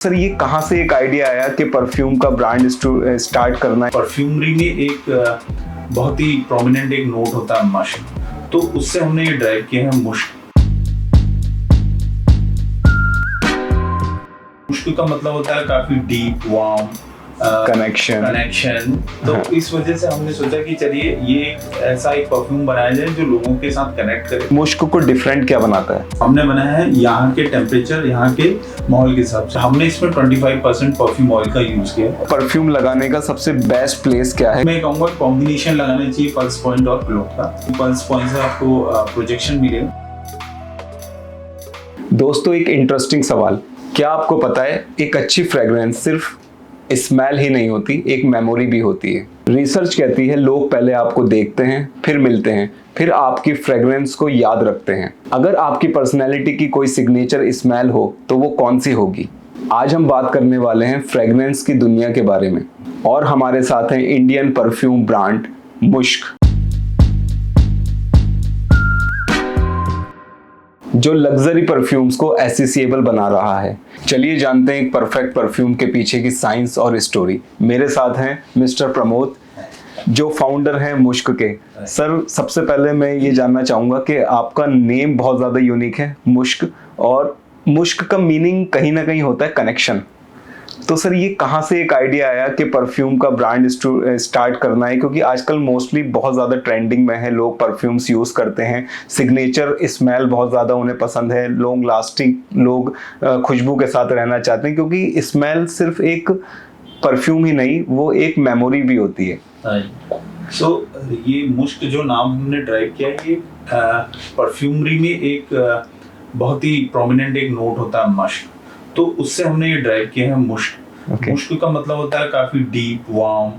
Sir ये कहाँ से एक आइडिया आया कि परफ्यूम का ब्रांड स्टार्ट करना है? परफ्यूमरी में एक बहुत ही प्रोमिनेंट एक नोट होता है मस्क, तो उससे हमने ये ड्राइव किया है मुश्क। मुश्क का मतलब होता है काफी डीप वार्म कनेक्शन। तो इस वजह से हमने सोचा कि चलिए ये ऐसा एक परफ्यूम बनाया जाए जो लोगों के साथ कनेक्ट करे। मुश्क को डिफरेंट क्या बनाता है? हमने बनाया है यहाँ के टेम्परेचर, यहाँ के माहौल के हिसाब से। हमने इसमें 25% परफ्यूम ऑयल का यूज किया है। परफ्यूम लगाने का सबसे बेस्ट प्लेस क्या है? मैं कहूँगा कॉम्बिनेशन लगाना चाहिए पल्स पॉइंट और क्लोथ का। पल्स पॉइंट से आपको प्रोजेक्शन मिलेगा। दोस्तों एक इंटरेस्टिंग सवाल, क्या आपको पता है एक अच्छी फ्रेग्रेंस सिर्फ स्मेल ही नहीं होती, एक मेमोरी भी होती है। रिसर्च कहती है लोग पहले आपको देखते हैं, फिर मिलते हैं, फिर आपकी फ्रेग्रेंस को याद रखते हैं। अगर आपकी पर्सनैलिटी की कोई सिग्नेचर स्मेल हो तो वो कौन सी होगी? आज हम बात करने वाले हैं फ्रेग्रेंस की दुनिया के बारे में, और हमारे साथ हैं इंडियन परफ्यूम ब्रांड मुश्क, जो लग्जरी परफ्यूम्स को एसेसिएबल बना रहा है। चलिए जानते हैं एक परफेक्ट परफ्यूम के पीछे की साइंस और स्टोरी। मेरे साथ हैं मिस्टर प्रमोद, जो फाउंडर हैं मुश्क के। सर सबसे पहले मैं ये जानना चाहूँगा कि आपका नेम बहुत ज़्यादा यूनिक है, मुश्क, और मुश्क का मीनिंग कहीं ना कहीं होता है कनेक्शन। तो सर ये कहाँ से एक आइडिया आया कि परफ्यूम का ब्रांड स्टार्ट करना है? क्योंकि आजकल मोस्टली बहुत ज़्यादा ट्रेंडिंग में है, लोग परफ्यूम्स यूज़ करते हैं, सिग्नेचर स्मेल बहुत ज़्यादा उन्हें पसंद है, लॉन्ग लास्टिंग, लोग खुशबू के साथ रहना चाहते हैं, क्योंकि स्मेल सिर्फ एक परफ्यूम ही नहीं, वो एक मेमोरी भी होती है। ये मुश्क जो नाम हमने ड्राइव किया है, ये परफ्यूमरी में एक बहुत ही प्रोमिनेंट एक नोट होता है मस्क, तो उससे हमने ये ड्राइव किया है मुश्क। मुश्क का मतलब होता है काफी डीप वार्म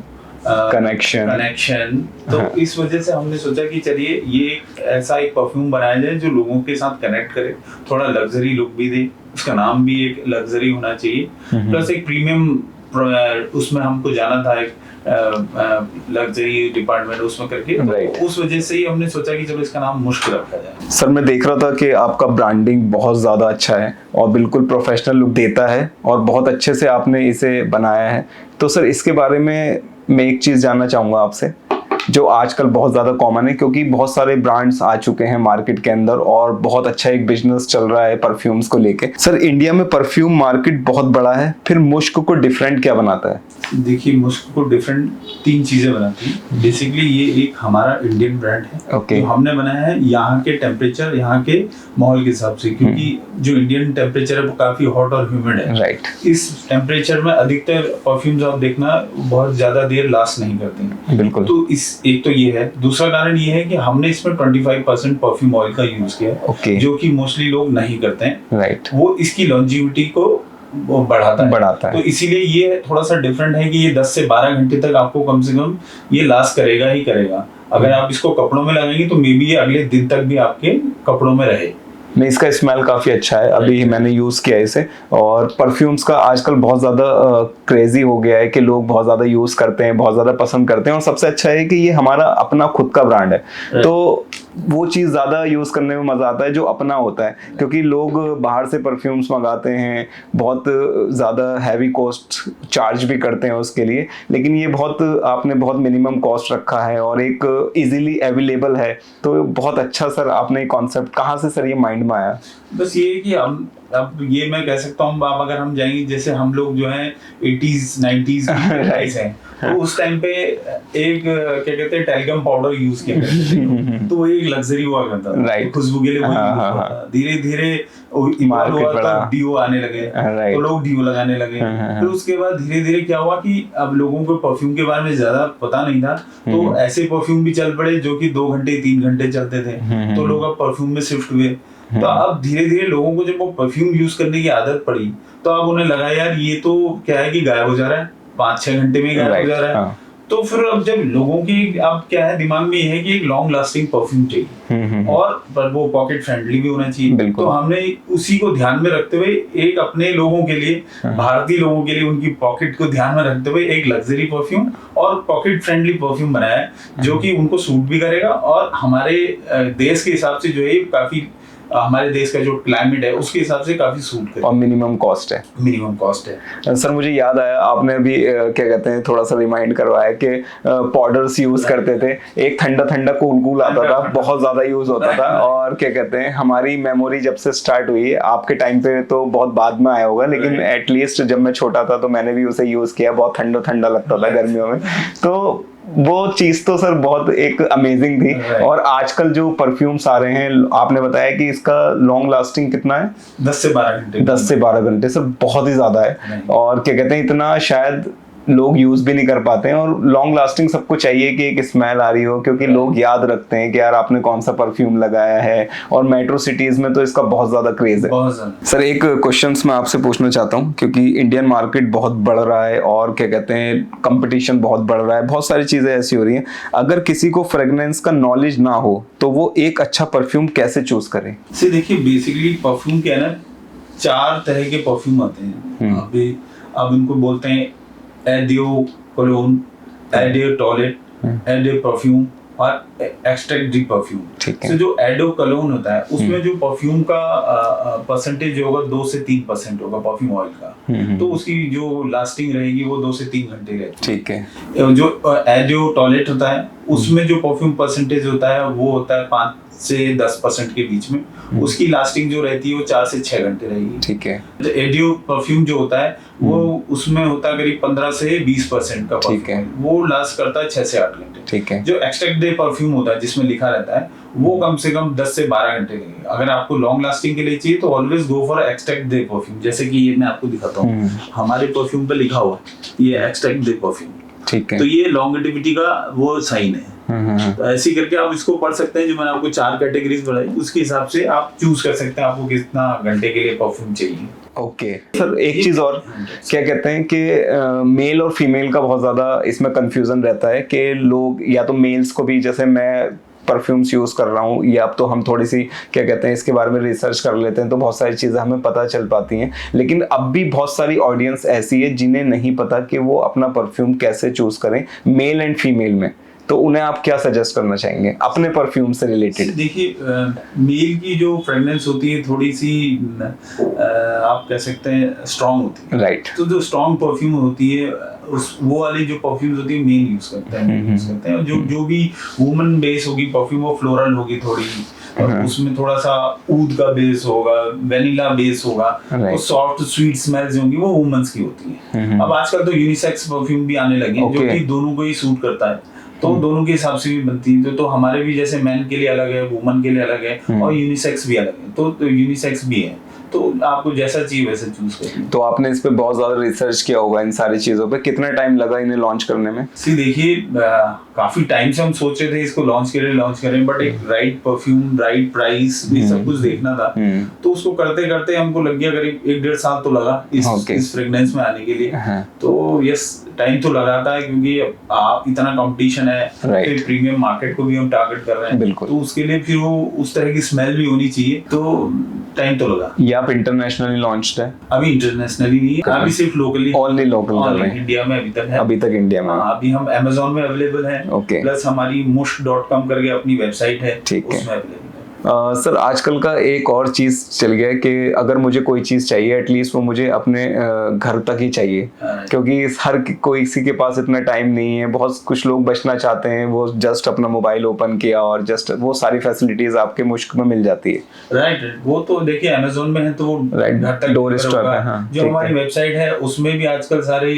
कनेक्शन। तो इस वजह से हमने सोचा कि चलिए ये ऐसा एक परफ्यूम बनाया जाए जो लोगों के साथ कनेक्ट करे, थोड़ा लग्जरी लुक भी दे, उसका नाम भी एक लग्जरी होना चाहिए, प्लस एक प्रीमियम उसमें हमको जाना था, एक लग्जरी डिपार्टमेंट उसमें करके। तो उस वजह से ही हमने सोचा कि चलो इसका नाम मुश्क रखा जाए। सर मैं देख रहा था कि आपका ब्रांडिंग बहुत ज़्यादा अच्छा है और बिल्कुल प्रोफेशनल लुक देता है, और बहुत अच्छे से आपने इसे बनाया है। तो सर इसके बारे में मैं एक चीज़ जानना चाहूँगा आपसे, जो आजकल बहुत ज़्यादा कॉमन है, क्योंकि बहुत सारे ब्रांड्स आ चुके हैं मार्केट के अंदर और बहुत अच्छा एक बिजनेस चल रहा है परफ्यूम्स को लेके। सर इंडिया में परफ्यूम मार्केट बहुत बड़ा है, फिर मुश्क को डिफरेंट क्या बनाता है? देखिए मुश्क को डिफरेंट 3 चीजें बनाती हैं। बेसिकली ये एक हमारा इंडियन ब्रांड है, जो हमने बनाया है यहाँ के टेम्परेचर, यहाँ के माहौल के हिसाब से, क्योंकि जो इंडियन टेम्परेचर है वो काफी हॉट और ह्यूमिड है। इस टेम्परेचर में अधिकतर परफ्यूम्स आप देखना बहुत ज्यादा देर लास्ट नहीं करते हैं। बिल्कुल। तो एक तो ये है। दूसरा कारण ये है कि हमने इसमें 25% परफ्यूम ऑयल का यूज किया है, जो कि मोस्टली लोग नहीं करते हैं। वो इसकी लॉन्जिविटी को वो बढ़ाता है। तो इसीलिए ये थोड़ा सा डिफरेंट है कि ये 10 से 12 घंटे तक आपको कम से कम ये लास्ट करेगा ही करेगा। अगर आप इसको कपड़ों में लगाएंगे तो मे बी ये अगले दिन तक भी आपके कपड़ों में रहे। नहीं, इसका स्मेल काफ़ी अच्छा है, अभी मैंने यूज़ किया इसे। और परफ्यूम्स का आजकल बहुत ज़्यादा क्रेजी हो गया है कि लोग बहुत ज़्यादा यूज़ करते हैं, बहुत ज़्यादा पसंद करते हैं, और सबसे अच्छा है कि ये हमारा अपना खुद का ब्रांड है, तो वो चीज़ ज़्यादा यूज़ करने में मज़ा आता है जो अपना होता है। क्योंकि लोग बाहर से परफ्यूम्स मंगाते हैं, बहुत ज़्यादा हैवी कॉस्ट चार्ज भी करते हैं उसके लिए, लेकिन ये आपने बहुत मिनिमम कॉस्ट रखा है और एक इजीली अवेलेबल है, तो बहुत अच्छा। सर आपने कॉन्सेप्ट कहाँ से सर ये माइंड में आया? बस ये है कि अब ये मैं कह सकता हूँ, अब अगर हम जाएंगे, जैसे हम लोग जो है 80s 90s हैं, तो उस टाइम पे एक क्या कहते हैं टैल्कम पाउडर यूज किया करते थे, तो वो एक लग्जरी हुआ करता था, खुशबू के लिए वो धीरे धीरे डीओ आने लगे, तो लोग डीओ लगाने लगे। फिर उसके बाद धीरे धीरे क्या हुआ कि अब लोगों को परफ्यूम के बारे में ज्यादा पता नहीं था, तो ऐसे परफ्यूम भी चल पड़े जो कि 2 घंटे 3 घंटे चलते थे, तो लोग अब परफ्यूम में शिफ्ट हुए। तो अब धीरे धीरे लोगों को जब वो परफ्यूम यूज करने की आदत पड़ी, तो अब उन्हें लगा यार ये तो क्या है कि गायब हो जा रहा है, 5-6 घंटे में गायब हो जा रहा है। तो फिर अब जब लोगों की अब क्या है दिमाग में ये है कि एक लॉन्ग लास्टिंग परफ्यूम चाहिए, और पर वो पॉकेट फ्रेंडली भी होना चाहिए। तो हमने उसी को ध्यान में रखते हुए एक अपने लोगों के लिए, भारतीय लोगों के लिए, उनकी पॉकेट को ध्यान में रखते हुए एक लग्जरी परफ्यूम और पॉकेट फ्रेंडली परफ्यूम बनाया है, जो कि उनको सूट भी करेगा और हमारे देश के हिसाब से जो है काफी हमारे देश का जो क्लाइमेट है उसके हिसाब से काफी सूट करे और मिनिमम कॉस्ट है। मिनिमम कॉस्ट है। सर मुझे याद आया, आपने अभी क्या कहते हैं थोड़ा सा रिमाइंड करवाया कि पाउडर्स यूज करते थे, एक ठंडा ठंडा कूल आता था, बहुत ज्यादा यूज होता था। और क्या कहते हैं हमारी मेमोरी जब से स्टार्ट हुई है, आपके टाइम पे तो बहुत बाद में आया होगा, लेकिन एटलीस्ट जब मैं छोटा था तो मैंने भी उसे यूज किया, बहुत ठंडा ठंडा लगता था गर्मियों में। तो वो चीज तो सर बहुत एक अमेजिंग थी। और आजकल जो परफ्यूम्स आ रहे हैं, आपने बताया कि इसका लॉन्ग लास्टिंग कितना है? 10 से 12 घंटे। 10 से 12 घंटे सर, बहुत ही ज्यादा है। और क्या कहते हैं इतना शायद लोग यूज भी नहीं कर पाते हैं। और लॉन्ग लास्टिंग सबको चाहिए कि एक स्मेल आ रही हो, क्योंकि लोग याद रखते हैं कि यार आपने कौन सा परफ्यूम लगाया है। और मेट्रो सिटीज में तो इसका बहुत ज्यादा क्रेज है। सर एक क्वेश्चन मैं आपसे पूछना चाहता हूँ, क्योंकि इंडियन मार्केट बहुत बढ़ रहा है और क्या कहते हैं कंपटीशन बहुत बढ़ रहा है, बहुत सारी चीजें ऐसी हो रही हैं। अगर किसी को फ्रेग्रेंस का नॉलेज ना हो तो वो एक अच्छा परफ्यूम कैसे चूज करे? देखिए बेसिकली परफ्यूम क्या है ना, 4 तरह के परफ्यूम आते हैं। अभी अब इनको बोलते हैं एडियो कोलोन, एडियो टॉयलेट, एडियो परफ्यूम और एक्सट्रैक्ट डी परफ्यूम। तो जो एडियो कोलोन होता है उसमें जो परफ्यूम का परसेंटेज होगा 2 से 3% होगा परफ्यूम ऑयल का। तो उसकी जो लास्टिंग रहेगी वो 2 से 3 घंटे रहेगी। ठीक है। जो एडियो टॉयलेट होता है उसमें जो परफ्यूम परसेंटेज होता है वो होता है 5 से 10% के बीच में। उसकी लास्टिंग जो रहती है वो 4 से 6 घंटे रहेगी। ठीक है। एडियो परफ्यूम जो होता है वो उसमें होता है करीब 15 से 20% का परफ्यूम, वो लास्ट करता है 6 से 8 घंटे। ठीक है। जो एक्सट्रैक्ट डे परफ्यूम होता है जिसमें लिखा रहता है वो कम से कम 10 से 12 घंटे लगेगा। अगर आपको लॉन्ग लास्टिंग के लिए चाहिए तो always go for extract day perfume. जैसे कि ये मैं आपको दिखाता हूँ, हमारे परफ्यूम पे लिखा हुआ है ये एक्सट्रैक्ट डे परफ्यूम। ठीक है। तो ये लॉन्गेटिविटी का वो साइन है। तो ऐसे करके आप इसको पढ़ सकते हैं। जो मैंने आपको 4 कैटेगरीज बताई उसके हिसाब से आप चूज कर सकते हैं आपको कितना घंटे के लिए परफ्यूम चाहिए। ओके सर एक चीज और, क्या कहते हैं कि मेल और फीमेल का बहुत ज्यादा इसमें कंफ्यूजन रहता है कि लोग या तो मेल्स को भी, जैसे मैं परफ्यूम्स यूज कर रहा हूँ या अब तो हम थोड़ी सी क्या कहते हैं इसके बारे में रिसर्च कर लेते हैं तो बहुत सारी चीजें हमें पता चल पाती हैं। लेकिन अब भी बहुत सारी ऑडियंस ऐसी है जिन्हें नहीं पता कि वो अपना परफ्यूम कैसे चूज करें मेल एंड फीमेल में। तो उन्हें आप क्या सजेस्ट करना चाहेंगे अपने परफ्यूम से रिलेटेड? देखिए मेल की जो फ्रेग्रेंस होती है थोड़ी सी आप कह सकते हैं स्ट्रांग होती है। राइट। तो जो स्ट्रांग परफ्यूम होती है वो वाली जो परफ्यूम्स होती है मेल यूज करते हैं। और जो भी वुमन बेस होगी परफ्यूम वो फ्लोरल होगी थोड़ी, उसमें थोड़ा सा ऊद का बेस होगा, वेनिला बेस होगा, और सॉफ्ट स्वीट स्मेल्स होंगी वो वुमेन्स की होती है। अब आजकल तो यूनिसेक्स परफ्यूम भी आने लगे हैं जो कि दोनों को ही सूट करता है। तो दोनों के हिसाब से भी बनती है। तो हमारे भी जैसे मेन के लिए अलग है, वुमन के लिए अलग है और यूनिसेक्स भी अलग है। तो यूनिसेक्स भी है, तो आपको जैसा चाहिए वैसे चूज करिए। तो आपने इस पे बहुत ज्यादा रिसर्च किया होगा इन सारी चीजों पे, कितना टाइम लगा इन्हें लॉन्च करने में? देखिए काफी टाइम से हम सोच रहे थे इसको लॉन्च करें, बट एक राइट परफ्यूम, राइट प्राइस, ये सब कुछ देखना था। तो उसको करते करते हमको लग गया करीब 1-1.5 साल तो लगा इस फ्रेग्रेंस में आने के लिए। तो यस टाइम तो लगाता है क्योंकि आप इतना कंपटीशन है, फिर प्रीमियम मार्केट को भी हम टारगेट कर रहे हैं, तो उसके लिए फिर वो उस तरह की स्मेल भी होनी चाहिए, तो टाइम तो लगा। ये आप इंटरनेशनली लॉन्च्ड है? अभी इंटरनेशनली नहीं है, अभी सिर्फ लोकली, ओनली लोकल इंडिया में अभी तक है। अभी तक इंडिया में अभी हम Amazon में अवेलेबल है, प्लस हमारी mush.com करके अपनी वेबसाइट है, उसमें अवेलेबल है। सर आजकल का एक और चीज चल गया है कि अगर मुझे कोई चीज चाहिए एटलीस्ट वो मुझे अपने घर तक ही चाहिए, क्योंकि हर कोई किसी के पास इतना टाइम नहीं है। बहुत कुछ लोग बचना चाहते हैं, वो जस्ट अपना मोबाइल ओपन किया और जस्ट वो सारी फैसिलिटीज आपके मुश्क में मिल जाती है। राइट। वो तो देखिए Amazon में है तो वो घर तक डोर स्टेप है। हाँ, जो हमारी वेबसाइट है उसमें भी आजकल सारे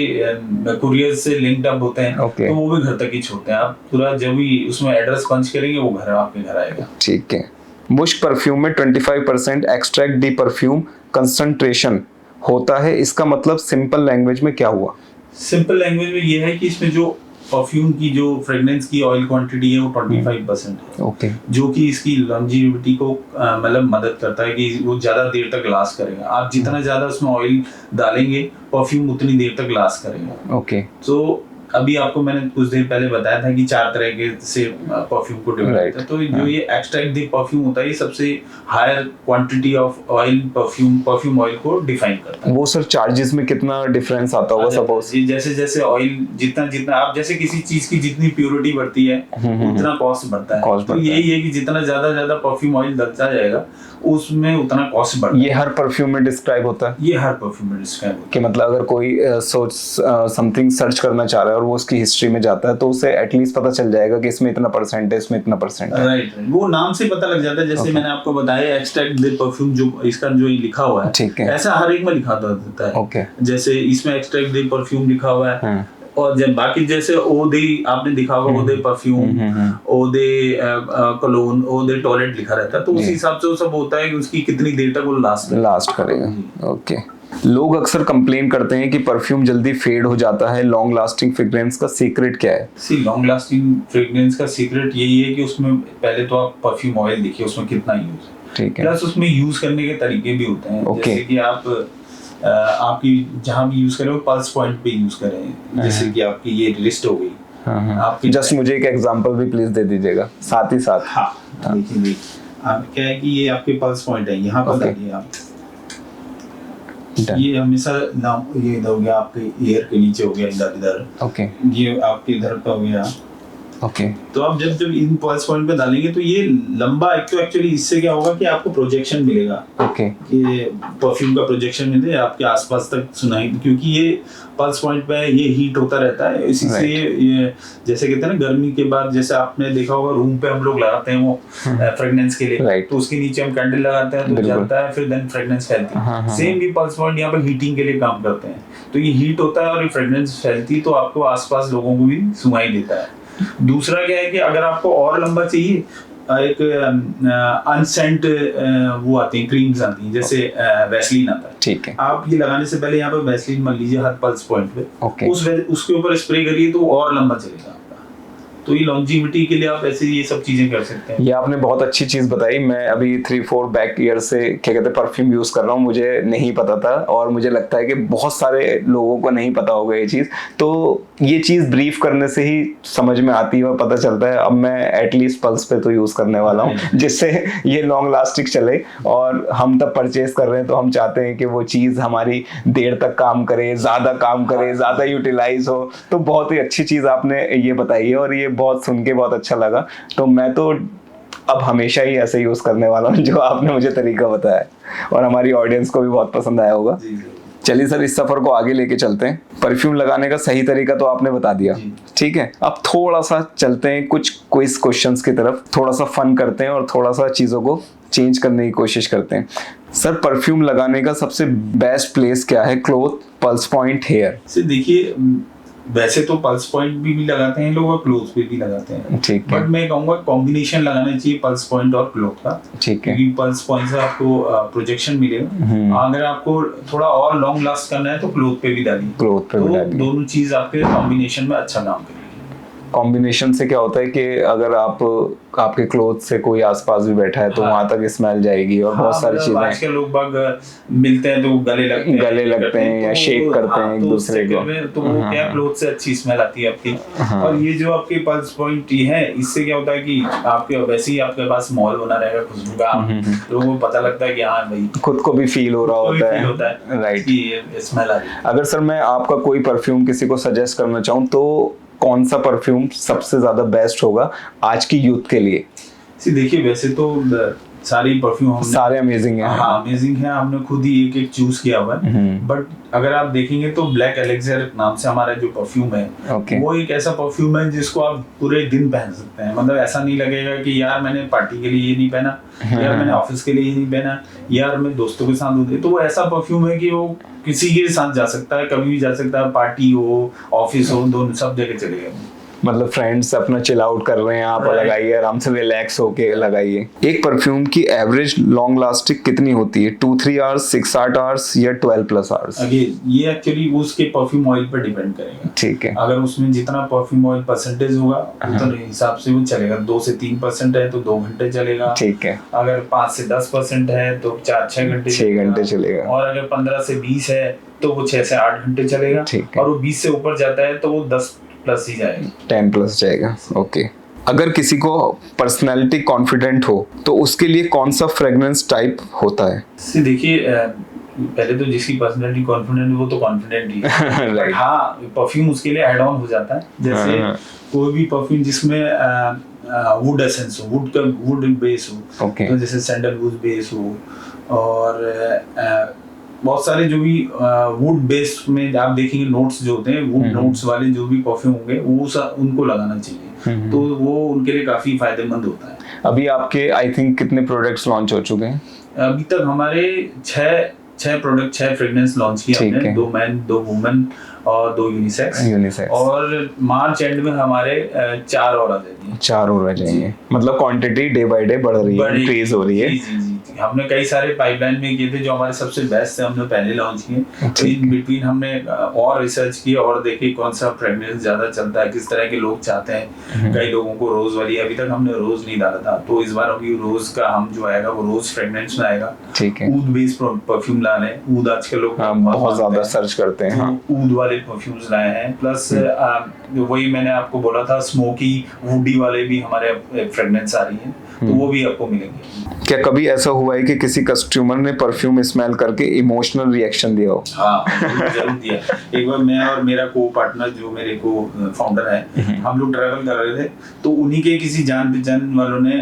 कुरियर से लिंक्ड अप होते हैं, तो वो भी घर तक ही छोड़ते हैं। आप पूरा जब भी उसमें एड्रेस पंच करेंगे वो घर आपके घर आएगा। ठीक है। मुश्क परफ्यूम में 25% एक्सट्रैक्ट डी परफ्यूम कंसंट्रेशन होता है, इसका मतलब सिंपल लैंग्वेज में क्या हुआ? सिंपल लैंग्वेज में ये है कि इसमें जो परफ्यूम की जो फ्रेग्रेंस की ऑयल क्वांटिटी है वो 25% है। ओके। जो कि इसकी लॉन्जिविटी को मतलब मदद करता है कि वो ज्यादा देर तक लास्ट करेगा। आप जितना ज्यादा उसमें ऑयल डालेंगे परफ्यूम उतनी देर तक लास्ट करेगा। ओके। तो अभी आपको मैंने कुछ देर पहले बताया था कि 4 तरह के से परफ्यूम को डिवाइड Right. करते हैं। तो जो ये एक्सट्रैक्ट द परफ्यूम होता है, ये सबसे higher quantity of oil perfume oil को डिफाइन करता है। वो सर चार्जेस में कितना डिफरेंस आता होगा सपोज? जैसे जैसे ऑयल जितना जितना आप जैसे किसी चीज की जितनी प्योरिटी बढ़ती है उतना कॉस्ट बढ़ता है। Cost तो बढ़ता यही है कि जितना ज्यादा परफ्यूम ऑयल डलता जाएगा उसमें उतना कॉस्ट बढ़ता है। ये हर परफ्यूम में डिस्क्राइब होता है ये हर परफ्यूम में डिस्क्राइब होता है कि मतलब अगर कोई सोच समथिंग सर्च करना चाह रहा है और वो उसकी हिस्ट्री में जाता है तो उसे एटलीस्ट पता चल जाएगा कि इसमें इतना परसेंट है, इसमें इतना परसेंट है। राइट, वो नाम से पता लग जाता है। जैसे मैंने आपको बताया एक्सट्रैक्ट द परफ्यूम, जो इसका जो ये लिखा हुआ है, ठीक है। ऐसा हर एक में लिखा होता है। ओके। जैसे इसमें एक्सट्रैक्ट द परफ्यूम लिखा हुआ है और जब बाकी जैसे ओदे आपने दिखा होगा, ओदे परफ्यूम, ओदे कलोन, ओदे टॉयलेट लिखा रहता है। तो उस हिसाब से वो सब होता है कि उसकी कितनी देर तक वो लास्ट करेगा। ओके। लोग अक्सर कंप्लेन करते हैं कि परफ्यूम जल्दी फेड हो जाता है, लॉन्ग लास्टिंग फ्रेग्रेंस का सीक्रेट क्या है? लॉन्ग लास्टिंग फ्रेग्रेंस का सीक्रेट यही है कि उसमें पहले तो आप परफ्यूम ऑयल देखिए उसमें कितना यूज है, ठीक है। प्लस उसमें यूज करने के तरीके भी होते हैं। जैसे कि आपकी जहाँ भी यूज करें वो पल्स पॉइंट पे यूज करें। जैसे कि आपकी ये रिस्ट हो गई, आपकी जस्ट मुझे एक एग्जांपल भी प्लीज दे दीजिएगा साथ ही साथ। हाँ देखिए, आप क्या है कि ये आपके पल्स पॉइंट है, यहाँ पर डालिए आप। ये हमेशा ये इधर हो गया, आपके ईयर के नीचे हो गया इधर। ओके। ये आपके इधर पे हो गया। ओके। तो आप जब इन पल्स पॉइंट पे डालेंगे तो ये लंबा, एक तो एक्चुअली इससे क्या होगा कि आपको प्रोजेक्शन मिलेगा। ओके। कि परफ्यूम का प्रोजेक्शन मिले आपके आसपास तक सुनाई, क्योंकि ये पल्स पॉइंट पे ये हीट होता रहता है। इसी से ये जैसे कहते हैं ना, गर्मी के बाद जैसे आपने देखा होगा रूम पे हम लोग लगाते हैं वो फ्रेग्रेंस के लिए, तो उसके नीचे हम कैंडल लगाते हैं तो जलता है, फिर देन फ्रेग्रेंस फैलती है। सेम भी पल्स पॉइंट यहाँ पर हीटिंग के लिए काम करते हैं। तो ये हीट होता है और ये फ्रेग्रेंस फैलती है, तो आपको आसपास लोगों को भी सुनाई देता है। दूसरा क्या है कि अगर आपको और लंबा चाहिए, एक अनसेंट वो आती है, क्रीम्स आती हैं, जैसे वैसलीन आता है, ठीक है। आप ये लगाने से पहले यहाँ पे वैसलीन मल लीजिए हर पल्स पॉइंट पे। ओके। उसके ऊपर स्प्रे करिए तो और लंबा चलेगा आपका। तो ये लॉन्जिविटी के लिए आप ऐसे ये सब चीजें कर सकते हैं। ये आपने बहुत अच्छी चीज बताई। मैं अभी 3-4 बैक ईयर से क्या कहते हैं परफ्यूम यूज कर रहा हूँ, मुझे नहीं पता था और मुझे लगता है कि बहुत सारे लोगों को नहीं पता होगा ये चीज। तो ये चीज ब्रीफ करने से ही समझ में आती है और पता चलता है। अब मैं एटलीस्ट पल्स पे तो यूज करने वाला हूँ जिससे ये लॉन्ग लास्टिंग चले। और हम तब परचेज कर रहे हैं तो हम चाहते हैं कि वो चीज हमारी देर तक काम करे, ज्यादा काम करे, ज्यादा यूटिलाइज हो। तो बहुत ही अच्छी चीज आपने ये बताई है और ये बहुत सुन के बहुत अच्छा लगा। तो मैं तो अब हमेशा ही ऐसे यूज करने वाला हूँ जो आपने मुझे तरीका बताया और हमारी ऑडियंस को भी बहुत पसंद आया होगा। चलिए सर, इस सफर को आगे लेके चलते हैं। परफ्यूम लगाने का सही तरीका तो आपने बता दिया, ठीक है। अब थोड़ा सा चलते हैं कुछ क्विज क्वेश्चंस की तरफ, थोड़ा सा फन करते हैं और थोड़ा सा चीजों को चेंज करने की कोशिश करते हैं। सर, परफ्यूम लगाने का सबसे बेस्ट प्लेस क्या है? Cloth, pulse point, hair? देखिए, वैसे तो पल्स पॉइंट भी लगाते हैं लोग और क्लोथ पे भी लगाते हैं, ठीक है। बट मैं कहूँगा कॉम्बिनेशन लगाना चाहिए पल्स पॉइंट और क्लोथ का, ठीक है। क्योंकि पल्स पॉइंट से आपको प्रोजेक्शन मिलेगा। अगर आपको थोड़ा और लॉन्ग लास्ट करना है तो क्लोथ पे भी डालिए। क्लोथ पे भी डालिए। दोनों चीज आपके कॉम्बिनेशन में अच्छा काम करेगी। कॉम्बिनेशन से क्या होता है कि अगर आपके क्लोथ से कोई आसपास भी बैठा है तो वहां तक स्मेल जाएगी और बहुत सारी चीजें। आजकल लोग बाग मिलते हैं तो गले लगते हैं या शेक करते हैं एक दूसरे को, तो वो क्या क्लोथ से अच्छी स्मेल आती है आपकी। और ये जो आपके पल्स पॉइंट है, इससे क्या होता है कि आपके वैसे ही आपके पास मॉल बना रहेगा खुशबू का, लोगों को पता लगता है कि हाँ भाई, खुद को भी फील हो रहा होता है, राइट, स्मेल आ रही है। अगर सर मैं आपका कोई परफ्यूम किसी को सजेस्ट करना चाहूँ तो कौन सा परफ्यूम सबसे ज्यादा बेस्ट होगा आज की यूथ के लिए? देखिए, वैसे तो सारी परफ्यूम सारे अमेजिंग हैं। हाँ, अमेजिंग है। हमने खुद ही एक चूज किया हुआ है। बट अगर आप देखेंगे तो ब्लैक एलेक्सर नाम से हमारा जो परफ्यूम है, वो एक ऐसा परफ्यूम है जिसको आप पूरे दिन पहन सकते हैं। मतलब ऐसा नहीं लगेगा कि यार मैंने पार्टी के लिए ये नहीं पहना, यार मैंने ऑफिस के लिए ये नहीं पहना, यार मैं दोस्तों के साथ होते। तो वो ऐसा परफ्यूम है कि वो किसी के साथ जा सकता है, कभी भी जा सकता है, पार्टी हो, ऑफिस हो, दोनों सब जगह चलेगा। मतलब फ्रेंड्स अपना चिल आउट कर रहे हैं, आप लगाइए, आराम से रिलैक्स होके लगाइए। एक परफ्यूम की एवरेज लॉन्ग लास्टिंग कितनी होती है? 2-3 आवर्स, 6-8 आवर्स या 12+ आवर्स? ये एक्चुअली उसके परफ्यूम ऑयल पर डिपेंड करेगा, ठीक है। अगर उसमें जितना परफ्यूम ऑयल परसेंटेज होगा उतने हिसाब से वो चलेगा। 2 से 3% है तो 2 घंटे चलेगा, ठीक है। अगर 5 से 10% है तो 4-6 घंटे, 6 घंटे चलेगा। और अगर 15 से 20 है तो वो 6 से 8 घंटे चलेगा। और वो 20 से ऊपर जाता है तो वो प्लस ही जाएगा। 10 प्लस जाएगा, ओके। अगर किसी को पर्सनैलिटी कॉन्फिडेंट हो तो उसके लिए कौन सा फ्रेग्रेंस टाइप होता है? देखिए पहले तो जिसकी पर्सनैलिटी कॉन्फिडेंट है वो तो कॉन्फिडेंट ही है। Right. हाँ, परफ्यूम उसके लिए ऐड ऑन हो जाता है। जैसे कोई भी परफ्यूम जिसमें वुड एसेंस हो, वुड बेस हो, Okay. तो जैसे सैंडलवुड बेस हो, और बहुत सारे जो भी वुड बेस में आप देखेंगे नोट्स जो होते हैं, वुड नोट्स वाले जो भी परफ्यूम होंगे वो उनको लगाना चाहिए। तो वो उनके लिए काफी फायदेमंद होता है। अभी आपके आई थिंक कितने प्रोडक्ट्स लॉन्च हो चुके हैं? अभी तक हमारे 6 प्रोडक्ट 6 फ्रेग्रेंस लॉन्च किए हमने, 2 मैन 2 वुमेन और 2 यूनिसेक्स। और मार्च एंड में हमारे 4 और आ जाएंगे। 4 और आ जाएंगे, मतलब क्वांटिटी डे बाय डे बढ़ रही है, इंक्रीज हो रही है। जी। हमने कई सारे पाइपलाइन में किए थे जो हमारे सबसे बेस्ट थे, हमने पहले लॉन्च किए। तो इन बिटवीन हमने और रिसर्च की और देखी कौन सा फ्रेग्रेंस ज्यादा चलता है, किस तरह के लोग चाहते हैं। कई लोगों को रोज वाली, अभी तक हमने रोज नहीं डाला था, तो इस बार अभी रोज का हम जो आएगा वो रोज फ्रेग्रेंस में आएगा। ठीक है। ऊद बेस्ड परफ्यूम लाने, ऊद आजकल लोग बहुत ज्यादा सर्च करते हैं। ऊद वाले परफ्यूम्स लाए हैं। प्लस वही मैंने आपको बोला था, स्मोकी वुडी वाले भी हमारे फ्रेग्रेंस आ रही है, तो वो भी आपको मिलेंगे। क्या कभी ऐसा हुआ है कि किसी कस्टमर ने परफ्यूम स्मेल करके इमोशनल रिएक्शन दिया हो? हाँ, जरूर दिया। एक बार मैं और मेरा को पार्टनर जो मेरे को फाउंडर है, हम लोग ट्रैवल कर रहे थे, तो उन्हीं के किसी जान पहचान वालों ने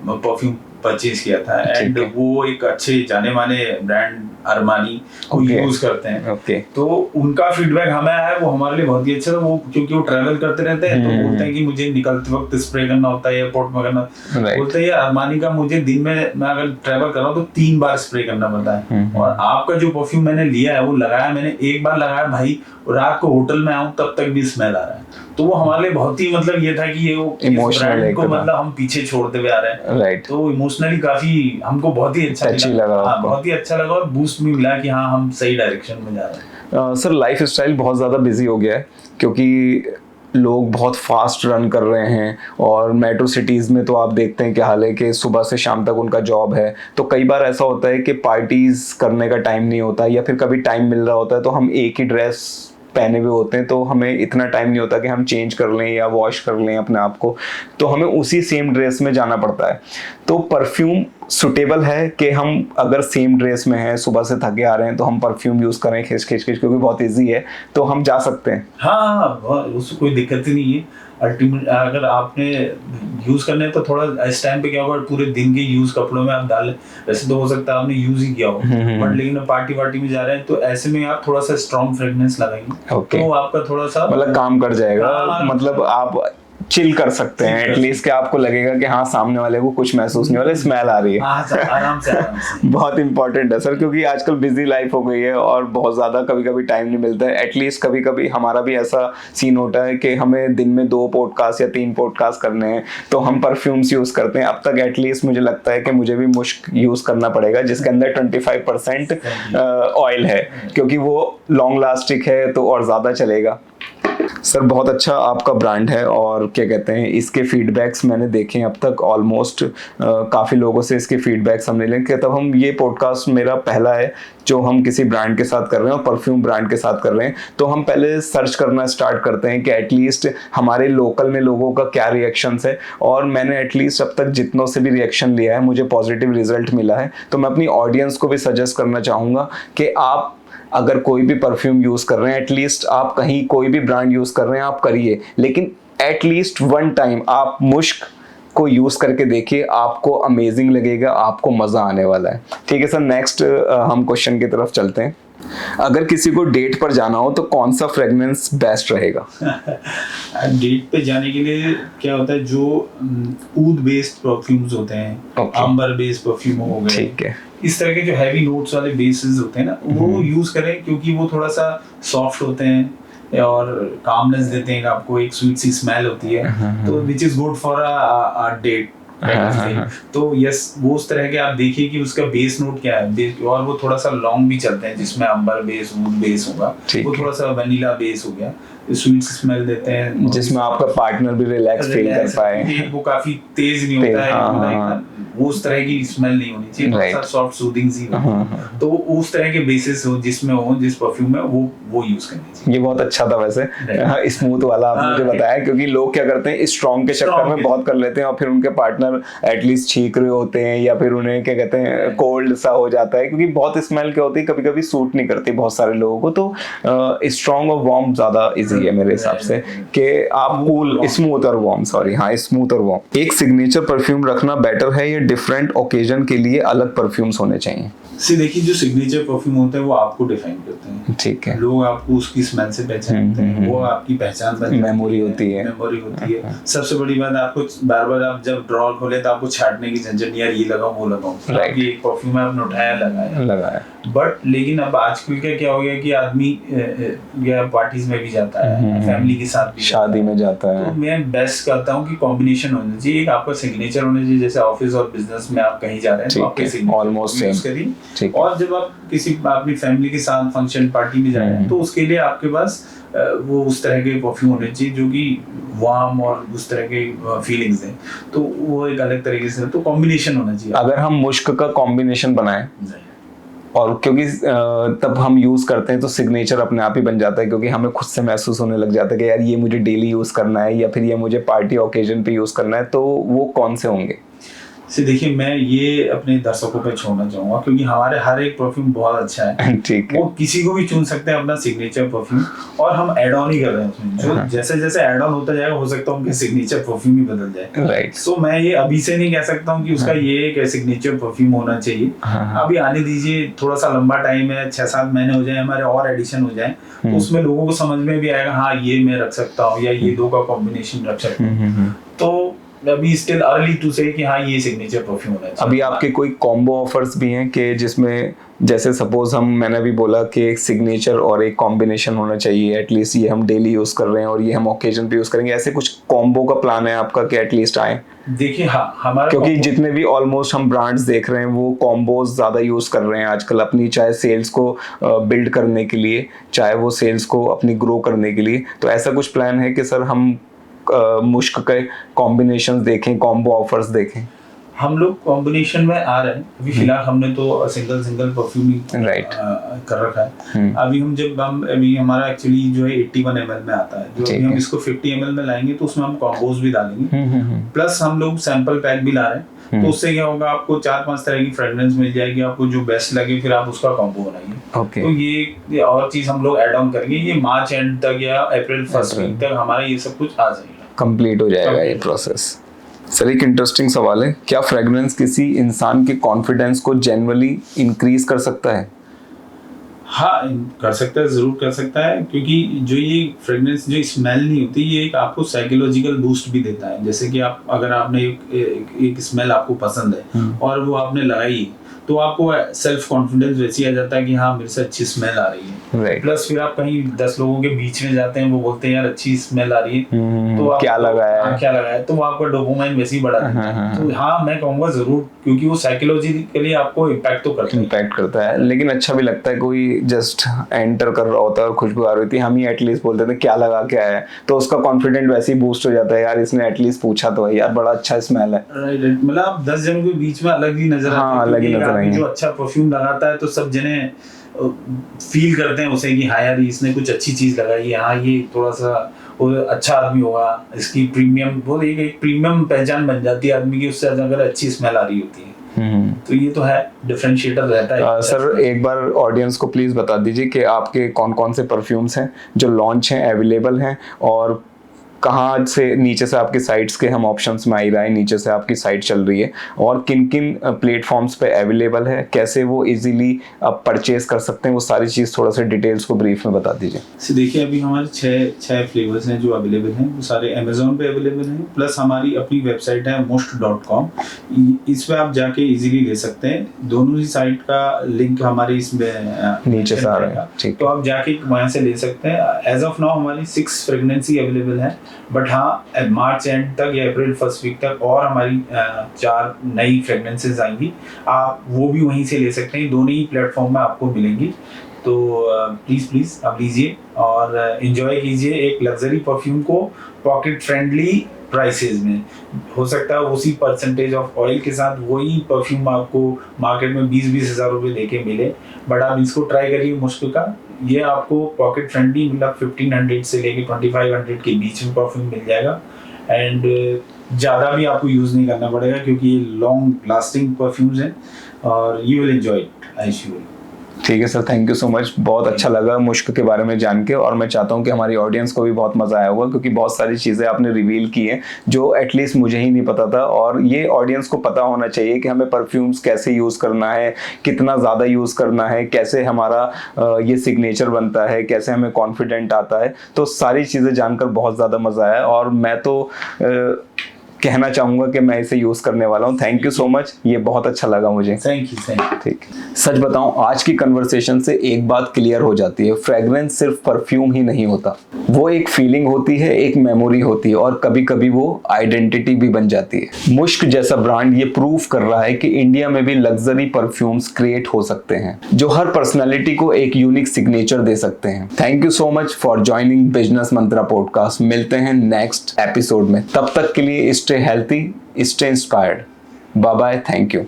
परफ्यूम परचेज किया था। एंड वो एक अच्छे जाने माने ब्रांड अरमानी को यूज करते हैं। तो उनका फीडबैक हमें आया, वो हमारे लिए बहुत ही अच्छा था। वो क्योंकि वो ट्रैवल करते रहते हैं, तो बोलते हैं कि मुझे निकलते वक्त स्प्रे करना होता है, एयरपोर्ट में करना। बोलते हैं अरमानी का मुझे दिन में, मैं अगर ट्रैवल कर रहा हूँ तो 3 बार स्प्रे करना पड़ता है। और आपका जो परफ्यूम मैंने लिया है वो लगाया, मैंने एक बार लगाया भाई, रात को होटल में आऊं तब तक भी स्मेल आ रहा है। तो वो हमारे लिए बहुत ही मतलब ये था कि ये वो इमोशनल को मतलब हम पीछे छोड़ते हुए आ रहे हैं। राइट। तो इमोशनली काफी हमको बहुत ही अच्छा लगा। हाँ, बहुत ही अच्छा लगा और बूस्ट भी मिला कि हाँ हम सही डायरेक्शन में जा रहे हैं। सर, लाइफ स्टाइल बहुत ज़्यादा बिजी हो गया है क्योंकि लोग बहुत फास्ट रन कर रहे हैं, और मेट्रो सिटीज़ में तो आप देखते हैं कि हाल है कि सुबह से शाम तक उनका जॉब है। तो कई बार ऐसा होता है कि पार्टीज़ करने का टाइम नहीं होता, या फिर कभी टाइम मिल रहा होता है तो हम एक ही ड्रेस पहने हुए होते हैं, तो हमें इतना टाइम नहीं होता कि हम चेंज कर लें या वॉश कर लें अपने आप को, तो हमें उसी सेम ड्रेस में जाना पड़ता है। तो परफ्यूम सुटेबल है कि हम अगर सेम ड्रेस में हैं, सुबह से थके आ रहे हैं, तो हम परफ्यूम यूज़ करें खिंच क्योंकि बहुत ईजी है, तो हम जा सकते हैं? हाँ, उसको कोई दिक्कत ही नहीं है। अल्टीमेट अगर आपने यूज करने तो थोड़ा इस टाइम पे क्या होगा, पूरे दिन के यूज कपड़ों में आप डालें, वैसे तो हो सकता है आपने यूज ही किया हो, बट लेकिन पार्टी वार्टी में जा रहे हैं तो ऐसे में आप थोड़ा सा स्ट्रॉन्ग फ्रेग्रेंस लगाएंगे। तो आपका थोड़ा सा मतलब काम कर जाएगा। मतलब आप चिल कर सकते हैं एटलीस्ट, कि आपको लगेगा कि हाँ सामने वाले को कुछ महसूस नहीं हो रहा, स्मेल आ रही है। आराम से बहुत इंपॉर्टेंट है सर, क्योंकि आजकल बिजी लाइफ हो गई है और बहुत ज़्यादा कभी कभी टाइम नहीं मिलता है। एटलीस्ट कभी कभी हमारा भी ऐसा सीन होता है कि हमें दिन में 2 पॉडकास्ट या 3 पॉडकास्ट करने हैं, तो हम परफ्यूम्स यूज़ करते हैं। अब तक एटलीस्ट मुझे लगता है कि मुझे भी मुश्क यूज़ करना पड़ेगा जिसके अंदर 25% ऑयल है, क्योंकि वो लॉन्ग लास्टिक है तो और ज़्यादा चलेगा। सर, बहुत अच्छा आपका ब्रांड है, और क्या कहते हैं, इसके फीडबैक्स मैंने देखे हैं अब तक ऑलमोस्ट, काफ़ी लोगों से इसके फीडबैक्स हमने लिए। तब हम ये पॉडकास्ट मेरा पहला है जो हम किसी ब्रांड के साथ कर रहे हैं और परफ्यूम ब्रांड के साथ कर रहे हैं, तो हम पहले सर्च करना स्टार्ट करते हैं कि एटलीस्ट हमारे लोकल में लोगों का क्या रिएक्शंस है। और मैंने एटलीस्ट अब तक जितनों से भी रिएक्शन लिया है मुझे पॉजिटिव रिजल्ट मिला है। तो मैं अपनी ऑडियंस को भी सजेस्ट करना चाहूँगा कि आप अगर कोई भी परफ्यूम यूज़ कर रहे हैं, एटलीस्ट आप कहीं कोई भी ब्रांड यूज़ कर रहे हैं आप करिए, लेकिन एटलीस्ट 1 टाइम आप मुश्क को यूज़ करके देखिए, आपको अमेजिंग लगेगा, आपको मज़ा आने वाला है। ठीक है सर, नेक्स्ट हम क्वेश्चन की तरफ चलते हैं। अगर किसी को डेट पर जाना हो तो कौन सा फ्रेग्रेंस बेस्ट रहेगा? डेट पे जाने के लिए क्या होता है, जो ऊद बेस्ड परफ्यूम्स होते हैं, अंबर बेस्ड परफ्यूम हो गए, ठीक है, इस तरह के जो हैवी नोट्स वाले बेसेस होते हैं ना, वो यूज करें, क्योंकि वो थोड़ा सा सॉफ्ट होते हैं और कामनेस देते हैं, आपको एक स्वीट सी स्मेल होती है, तो which is good for a date तो यस वो उस तरह के आप देखिए कि उसका बेस नोट क्या है, और वो थोड़ा सा लॉन्ग भी चलते हैं जिसमें अंबर बेस, वुड बेस होगा, वो थोड़ा सा वनीला बेस हो गया, स्वीट स्मेल देते हैं जिसमें आपका पार्टनर भी रिलैक्स फील कर पाए। वो काफी तेज नहीं होता है, वो उस तरह की स्मेल नहीं होनी चाहिए, थोड़ा सा सॉफ्ट सूदिंग सी हो, तो उस तरह के बेसिस हो जिसमें हो, जिस परफ्यूम में वो यूज करनी चाहिए। ये बहुत अच्छा था वैसे, स्मूथ वाला आपने मुझे बताया, क्योंकि लोग क्या करते हैं स्ट्रॉन्ग के चक्कर में बहुत कर लेते हैं और फिर उनके पार्टनर एटलीस्ट छींक रहे होते हैं या फिर उन्हें क्या कहते हैं कोल्ड सा हो जाता है, क्योंकि बहुत स्मेल क्या होती है कभी कभी सूट नहीं करती बहुत सारे लोगों को। तो स्ट्रॉन्ग और वार्म ज्यादा इजी है मेरे हिसाब से कि आप कूल, स्मूथ और वार्म, सॉरी हाँ स्मूथ और वार्म। एक सिग्नेचर परफ्यूम रखना बेटर है या डिफरेंट ओकेजन के लिए अलग परफ्यूम्स होने चाहिए? देखिए जो सिग्नेचर परफ्यूम होते हैं वो आपको डिफाइन करते हैं, ठीक है, लोग आपको उसकी स्मेल से पहचानते हैं, वो आपकी पहचान बनती है, मेमोरी होती है, सबसे बड़ी बात आपको बार बार आप जब ड्रॉर खोले तो आपको छाटने की झंझट, यार ये लगाओ वो लगाओ, ये एक परफ्यूम आपने उठाया लगाया। बट लेकिन अब आजकल क्या हो गया कि आदमी या पार्टीज में भी जाता है, फैमिली के साथ भी शादी में जाता है, तो मैं बेस्ट करता हूँ कि कॉम्बिनेशन होना चाहिए, एक आपका सिग्नेचर होना चाहिए, जैसे ऑफिस और बिजनेस में आप कहीं जा रहे हैं तो आपके सिग्नेचर ऑलमोस्ट सेम करिए, और जब आप किसी अपनी फैमिली के साथ फंक्शन पार्टी में जा रहे हैं तो उसके लिए आपके पास वो उस तरह के परफ्यूम होने चाहिए जो कि वार्म और उस तरह के फीलिंग्स हैं, तो वो एक अलग तरीके से, तो कॉम्बिनेशन होना चाहिए। अगर हम मुश्क का कॉम्बिनेशन बनाएं और क्योंकि तब हम यूज करते हैं तो सिग्नेचर अपने आप ही बन जाता है, क्योंकि हमें खुद से महसूस होने लग जाता है कि यार ये मुझे डेली यूज करना है या फिर ये मुझे पार्टी ओकेजन पे यूज करना है, तो वो कौन से होंगे? देखिए मैं ये अपने दर्शकों पे छोड़ना चाहूंगा, क्योंकि हमारे हर एक परफ्यूम बहुत अच्छा है, ठीक है, वो किसी को भी चुन सकते हैं अपना सिग्नेचर परफ्यूम, और हम एड ऑन ही कर रहे हैं उसमें, जो जैसे जैसे एड ऑन होता जाएगा हो सकता है उनके सिग्नेचर परफ्यूम ही बदल जाए, राइट। सो मैं ये अभी से नहीं कह सकता हूँ कि उसका ये एक सिग्नेचर परफ्यूम होना चाहिए, अभी आने दीजिए, थोड़ा सा लंबा टाइम है, 6-7 महीने हो जाए, हमारे और एडिशन हो जाए, तो उसमें लोगों को समझ में भी आएगा हाँ ये मैं रख सकता हूँ या ये दो का कॉम्बिनेशन रख सकता हूँ, तो अभी स्टिल अर्ली टू से कि हाँ ये सिग्नेचर परफ्यूम होना चाहिए। अभी आपके कोई कॉम्बो ऑफर्स भी हैं कि जिसमें जैसे सपोज मैंने भी बोला कि एक सिग्नेचर और एक कॉम्बिनेशन होना चाहिए, एटलीस्ट ये हम डेली यूज कर रहे हैं और ये हम ओकेजन पे यूज करेंगे, ऐसे कुछ कॉम्बो का प्लान है आपका कि एटलीस्ट आए? देखिए हाँ हमारा, क्योंकि जितने भी ऑलमोस्ट हम ब्रांड्स देख रहे हैं वो कॉम्बोज ज्यादा यूज कर रहे हैं आजकल अपनी, चाहे सेल्स को बिल्ड करने के लिए, चाहे वो सेल्स को अपनी ग्रो करने के लिए, तो ऐसा कुछ प्लान है कि सर हम मुश्क के कॉम्बिनेशंस देखें, कॉम्बो ऑफर्स देखें? हम लोग कॉम्बिनेशन में आ रहे हैं, अभी फिलहाल हमने तो सिंगल परफ्यूम ही कर रखा है। अभी हमारा एक्चुअली जो है 81 ml में आता है, जो अभी हम इसको 50 ml में लाएंगे तो उसमें हम कॉम्बोज भी डालेंगे, प्लस हम लोग सैंपल पैक भी ला रहे हैं, तो उससे क्या होगा आपको 4-5 तरह की फ्रेग्रेंस मिल जाएगी, आपको जो बेस्ट लगे फिर आप उसका कॉम्बो बनाइए। तो ये और चीज हम लोग ऐड ऑन करेंगे, ये मार्च एंड तक या अप्रैल फर्स्ट वीक तक हमारा ये सब कुछ आ जाएगा, कंप्लीट हो जाएगा ये प्रोसेस। सर एक इंटरेस्टिंग सवाल है, क्या फ्रेग्रेंस किसी इंसान के कॉन्फिडेंस को जनरली इंक्रीज कर सकता है? हाँ कर सकता है, जरूर कर सकता है, क्योंकि जो ये फ्रेग्रेंस जो स्मेल नहीं होती ये एक आपको साइकोलॉजिकल बूस्ट भी देता है। जैसे कि आप अगर आपने एक स्मेल आपको पसंद है और वो आपने लगाई तो आपको सेल्फ कॉन्फिडेंस वैसे आ जाता है कि हाँ मेरे से अच्छी स्मेल आ रही है, प्लस फिर आप कहीं 10 लोगों के बीच में जाते हैं, वो बोलते हैं यार अच्छी स्मेल आ रही है, तो क्या लगाया है, तो वो आपका डोपामाइन वैसे ही बढ़ा देता है। तो हाँ मैं कहूँगा जरूर, क्योंकि वो साइकोलॉजिकली आपको इम्पैक्ट तो करता है, लेकिन अच्छा भी लगता है कोई जस्ट एंटर कर रहा होता है और खुशबू आ रही थी, हम ही एटलीस्ट बोलते थे क्या लगा क्या है, तो उसका कॉन्फिडेंट वैसे ही बूस्ट हो जाता है, यार इसने एटलीस्ट पूछा तो है, यार बड़ा अच्छा स्मेल है, राइट। मतलब आप 10 जनों के बीच में अलग ही नजर आते हैं, जो अच्छा परफ्यूम लगाता है तो सब जने फील करते हैं उसे कि हाँ यार इसने कुछ अच्छी चीज लगाई है, हाँ ये थोड़ा सा वो अच्छा आदमी होगा, इसकी प्रीमियम, वो एक प्रीमियम पहचान बन जाती है आदमी की उससे अगर अच्छी स्मेल आ रही होती है, तो ये तो है डिफरेंशिएटर रहता है। सर एक बार ऑडियंस को प्लीज बता दीजिए कि आपके कौन कौन से परफ्यूम्स हैं जो लॉन्च हैं, अवेलेबल हैं, और कहाँ से नीचे से आपकी साइट्स के हम ऑप्शंस में आ ही रहा है, नीचे से आपकी साइट चल रही है, और किन किन प्लेटफॉर्म्स पे अवेलेबल है, कैसे वो इजीली आप परचेज कर सकते हैं, वो सारी चीज़ थोड़ा सा डिटेल्स को ब्रीफ में बता दीजिए। देखिए अभी हमारे 6 फ्लेवर्स हैं जो अवेलेबल हैं, वो सारे अमेजोन पे अवेलेबल हैं, प्लस हमारी अपनी वेबसाइट है musk.com, इस पे आप जाके इजीली ले सकते हैं, दोनों ही साइट का लिंक हमारे इसमें नीचे से आ रहा है, तो आप जाके वहाँ से ले सकते हैं। एज ऑफ नाउ हमारी 6 फ्रेग्रेंसी अवेलेबल है, बट हाँ, मार्च एंड तक या अप्रैल फर्स्ट वीक तक और हमारी 4 नई फ्रेगनेंसेज आएंगी। आप वो भी वहीं से ले सकते हैं, दोनों ही प्लेटफॉर्म में आपको मिलेंगी। तो प्लीज़ आप लीजिए और इन्जॉय कीजिए एक लग्जरी परफ्यूम को पॉकेट फ्रेंडली प्राइसेस में। हो सकता है उसी परसेंटेज ऑफ ऑयल के साथ वही परफ्यूम आपको मार्केट में 20-20 हज़ार रुपये देके मिले, बट आप इसको ट्राई करिए मुश्क का। ये आपको पॉकेट फ्रेंडली मतलब 1500 से लेके 2500 के बीच में परफ्यूम मिल जाएगा। एंड ज़्यादा भी आपको यूज़ नहीं करना पड़ेगा क्योंकि ये लॉन्ग लास्टिंग परफ्यूम्स हैं और you will enjoy it, I assure. ठीक है sir, thank you so much. बहुत अच्छा लगा मुश्क के बारे में जान के, और मैं चाहता हूँ कि हमारी ऑडियंस को भी बहुत मजा आया होगा क्योंकि बहुत सारी चीज़ें आपने रिवील की हैं जो एटलीस्ट मुझे ही नहीं पता था, और ये ऑडियंस को पता होना चाहिए कि हमें परफ्यूम्स कैसे यूज़ करना है, कितना ज़्यादा यूज़ करना है, कैसे हमारा ये सिग्नेचर बनता है, कैसे हमें कॉन्फिडेंट आता है। तो सारी चीज़ें जानकर बहुत ज़्यादा मज़ा आया और मैं तो कहना चाहूंगा कि मैं इसे यूज करने वाला हूं। थैंक यू सो मच, ये बहुत अच्छा लगा मुझे। Thank you. ठीक, सच बताऊं आज की कन्वर्सेशन से एक बात क्लियर हो जाती है, फ्रेग्रेंस सिर्फ परफ्यूम ही नहीं होता, वो एक फीलिंग होती है, एक मेमोरी होती है और कभी कभी वो आइडेंटिटी भी बन जाती है। मुश्क जैसा ब्रांड ये प्रूव कर रहा है कि इंडिया में भी लग्जरी परफ्यूम्स क्रिएट हो सकते हैं जो हर पर्सनैलिटी को एक यूनिक सिग्नेचर दे सकते हैं। Thank you so much for joining business Mantra podcast. मिलते हैं नेक्स्ट एपिसोड में, तब तक के लिए stay healthy, stay inspired. Bye bye, thank you.